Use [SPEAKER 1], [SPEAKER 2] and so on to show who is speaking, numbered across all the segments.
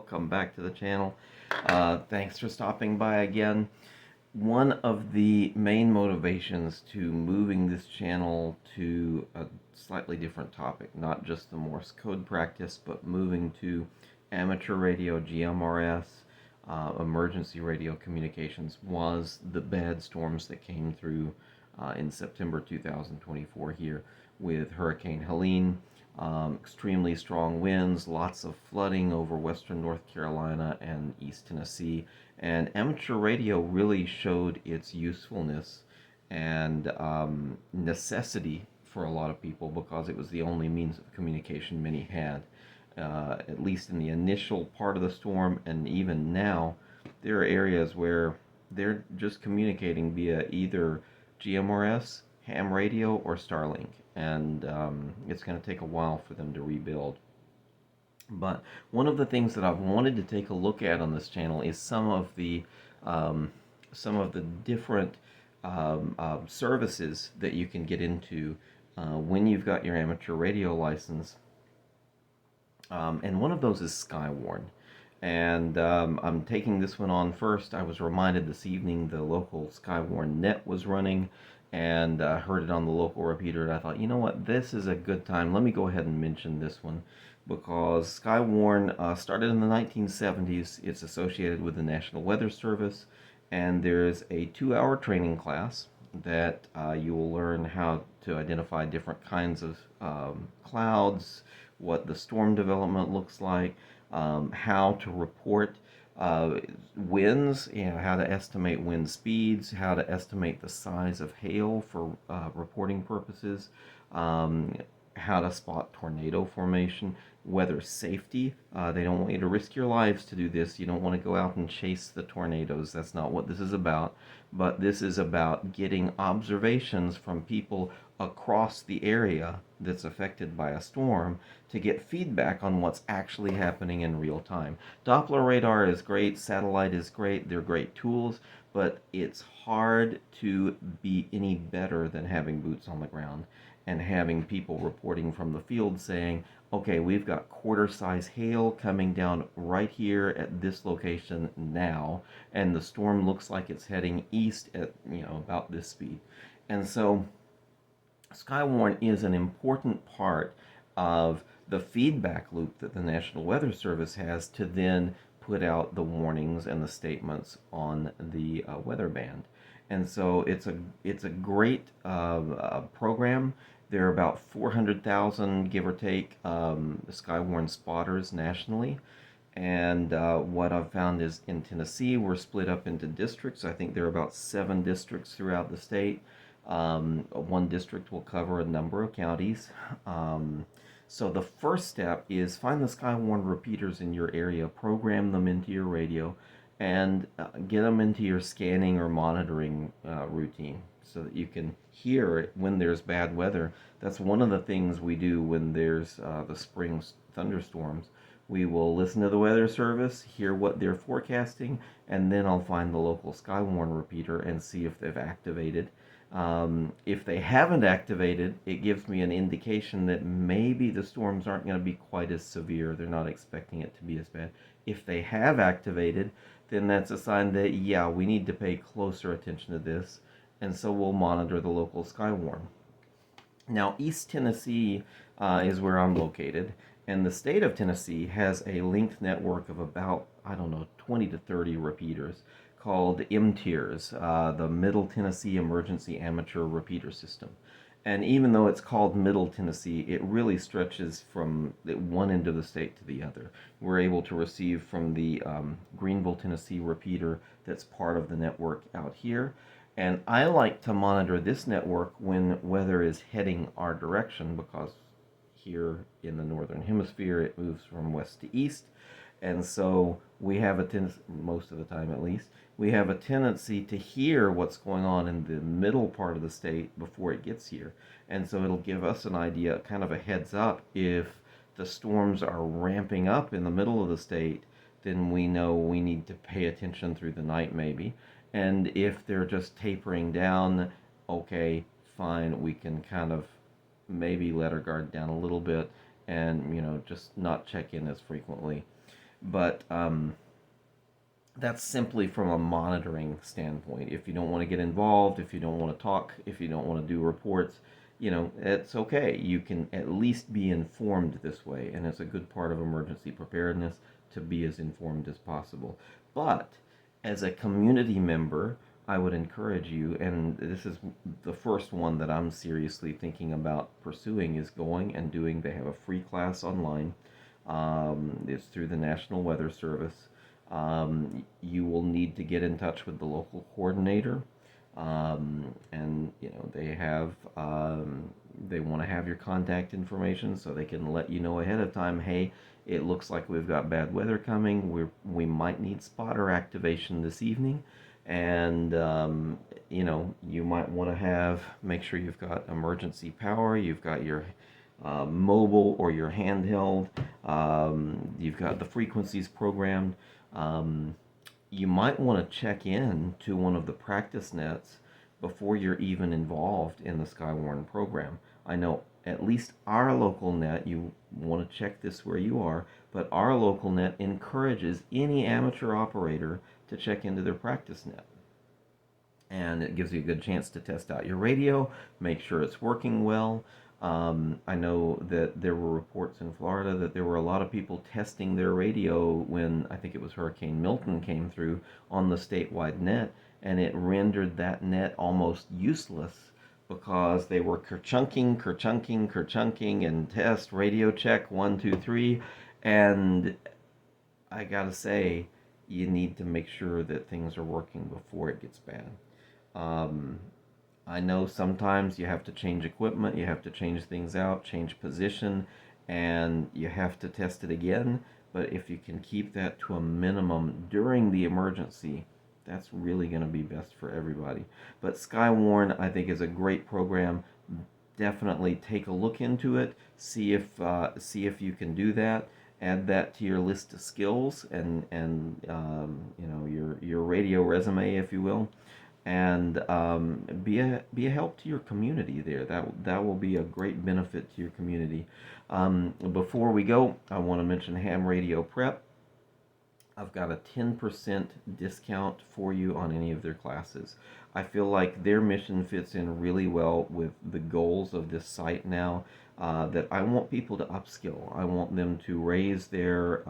[SPEAKER 1] welcome back to the channel. Thanks for stopping by again. One of the main motivations to moving this channel to a slightly different topic, not just the Morse code practice, but moving to amateur radio, GMRS, emergency radio communications, was the bad storms that came through in September 2024 here with Hurricane Helene. Extremely strong winds, lots of flooding over western North Carolina and East Tennessee, and amateur radio really showed its usefulness and necessity for a lot of people because it was the only means of communication many had. At least in the initial part of the storm, and even now, there are areas where they're just communicating via either GMRS, ham radio, or Starlink, and it's going to take a while for them to rebuild. But one of the things that I've wanted to take a look at on this channel is some of the different services that you can get into when you've got your amateur radio license. And one of those is Skywarn. And I'm taking this one on first. I was reminded this evening the local Skywarn net was running, and heard it on the local repeater, and I thought, you know what, this is a good time. Let me go ahead and mention this one, because Skywarn started in the 1970s. It's associated with the National Weather Service, and there's a 2-hour training class that you will learn how to identify different kinds of clouds, what the storm development looks like, how to report winds, how to estimate wind speeds, how to estimate the size of hail for reporting purposes, how to spot tornado formation, weather safety. They don't want you to risk your lives to do this. You don't want to go out and chase the tornadoes. That's not what this is about. But this is about getting observations from people across the area that's affected by a storm to get feedback on what's actually happening in real time. Doppler radar is great, satellite is great, they're great tools, but it's hard to be any better than having boots on the ground and having people reporting from the field saying, okay, we've got quarter-size hail coming down right here at this location now, and the storm looks like it's heading east at, about this speed. And so Skywarn is an important part of the feedback loop that the National Weather Service has to then put out the warnings and the statements on the weather band. And so it's a great program. There are about 400,000, give or take, Skywarn spotters nationally. And what I've found is in Tennessee, we're split up into districts. I think there are about 7 districts throughout the state. One district will cover a number of counties. So the first step is find the Skywarn repeaters in your area, program them into your radio, and get them into your scanning or monitoring routine so that you can hear it when there's bad weather. That's one of the things we do when there's the spring thunderstorms. We will listen to the weather service, hear what they're forecasting, and then I'll find the local Skywarn repeater and see if they've activated. If they haven't activated, it gives me an indication that maybe the storms aren't going to be quite as severe. They're not expecting it to be as bad. If they have activated, then that's a sign that, yeah, we need to pay closer attention to this, and so we'll monitor the local Skywarn. Now, East Tennessee is where I'm located, and the state of Tennessee has a linked network of about, 20 to 30 repeaters called MTIRS, the Middle Tennessee Emergency Amateur Repeater System. And even though it's called Middle Tennessee, it really stretches from one end of the state to the other. We're able to receive from the Greenville, Tennessee repeater that's part of the network out here. And I like to monitor this network when weather is heading our direction, because here in the northern hemisphere it moves from west to east. And so we have most of the time at least, we have a tendency to hear what's going on in the middle part of the state before it gets here. And so it'll give us an idea, kind of a heads up, if the storms are ramping up in the middle of the state, then we know we need to pay attention through the night maybe. And if they're just tapering down, okay, fine, we can kind of maybe let our guard down a little bit and, just not check in as frequently. But that's simply from a monitoring standpoint. If you don't want to get involved, if you don't want to talk, if you don't want to do reports, it's okay. You can at least be informed this way, and it's a good part of emergency preparedness to be as informed as possible. But as a community member, I would encourage you, and this is the first one that I'm seriously thinking about pursuing, is going and doing. They have a free class online. It's through the National Weather Service. You will need to get in touch with the local coordinator, and they want to have your contact information so they can let you know ahead of time. Hey, it looks like we've got bad weather coming. We might need spotter activation this evening, and you might want to make sure you've got emergency power. You've got your mobile or your handheld. You've got the frequencies programmed. You might want to check in to one of the practice nets before you're even involved in the Skywarn program. I know at least our local net, you want to check this where you are, but our local net encourages any amateur operator to check into their practice net. And it gives you a good chance to test out your radio, make sure it's working well. I know that there were reports in Florida that there were a lot of people testing their radio when I think it was Hurricane Milton came through on the statewide net, and it rendered that net almost useless because they were kerchunking, and test radio check 1 2 3, and I gotta say, you need to make sure that things are working before it gets bad. Um, I know sometimes you have to change equipment, you have to change things out, change position, and you have to test it again. But if you can keep that to a minimum during the emergency, that's really going to be best for everybody. But Skywarn, I think, is a great program. Definitely take a look into it. See if you can do that. Add that to your list of skills and your radio resume, if you will, and be a help to your community there. That will be a great benefit to your community. Before we go, I want to mention Ham Radio Prep. I've got a 10% discount for you on any of their classes. I feel like their mission fits in really well with the goals of this site now. That I want people to upskill. I want them to raise their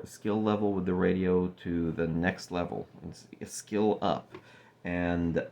[SPEAKER 1] skill level with the radio to the next level. It's skill up. And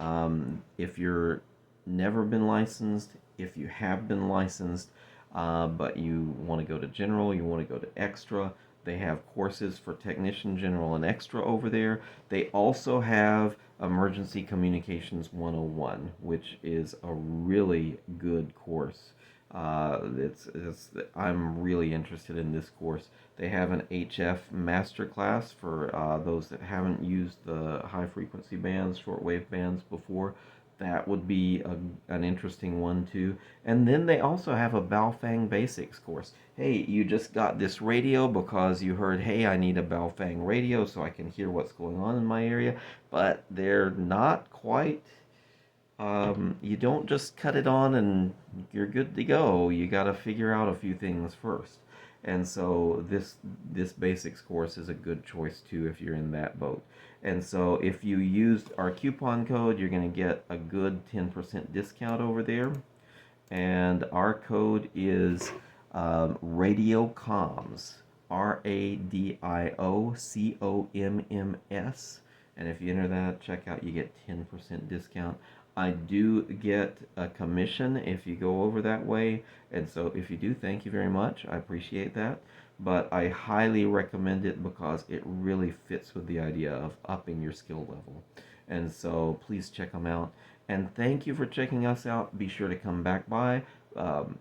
[SPEAKER 1] if you're never been licensed, if you have been licensed, but you want to go to general, you want to go to extra, they have courses for technician, general, and extra over there. They also have Emergency Communications 101, which is a really good course. I'm really interested in this course. They have an HF masterclass for those that haven't used the high frequency bands, shortwave bands before. That would be an interesting one too. And then they also have a Baofeng Basics course. Hey, you just got this radio because you heard, hey, I need a Baofeng radio so I can hear what's going on in my area. But they're not quite, you don't just cut it on and you're good to go. You got to figure out a few things first. And so this basics course is a good choice too if you're in that boat. And so if you used our coupon code, you're going to get a good 10% discount over there. And our code is RadioComms, RadioComms. And if you enter that checkout, you get 10% discount. I do get a commission if you go over that way. And so if you do, thank you very much. I appreciate that. But I highly recommend it because it really fits with the idea of upping your skill level. And so please check them out. And thank you for checking us out. Be sure to come back by,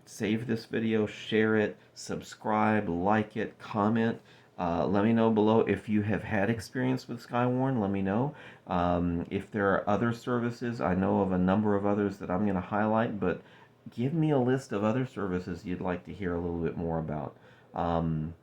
[SPEAKER 1] save this video, share it, subscribe, like it, comment. Let me know below if you have had experience with Skywarn. Let me know. If there are other services, I know of a number of others that I'm going to highlight, but give me a list of other services you'd like to hear a little bit more about. And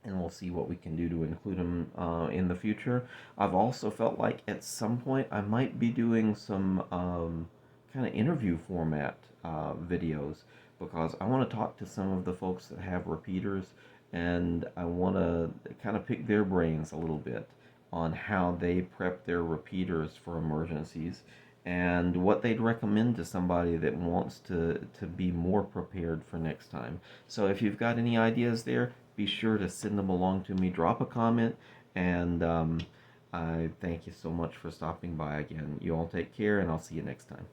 [SPEAKER 1] we'll see what we can do to include them in the future. I've also felt like at some point I might be doing some kind of interview format videos because I want to talk to some of the folks that have repeaters and I want to kind of pick their brains a little bit on how they prep their repeaters for emergencies and what they'd recommend to somebody that wants to be more prepared for next time. So if you've got any ideas there, be sure to send them along to me. Drop a comment, and I thank you so much for stopping by again. You all take care, and I'll see you next time.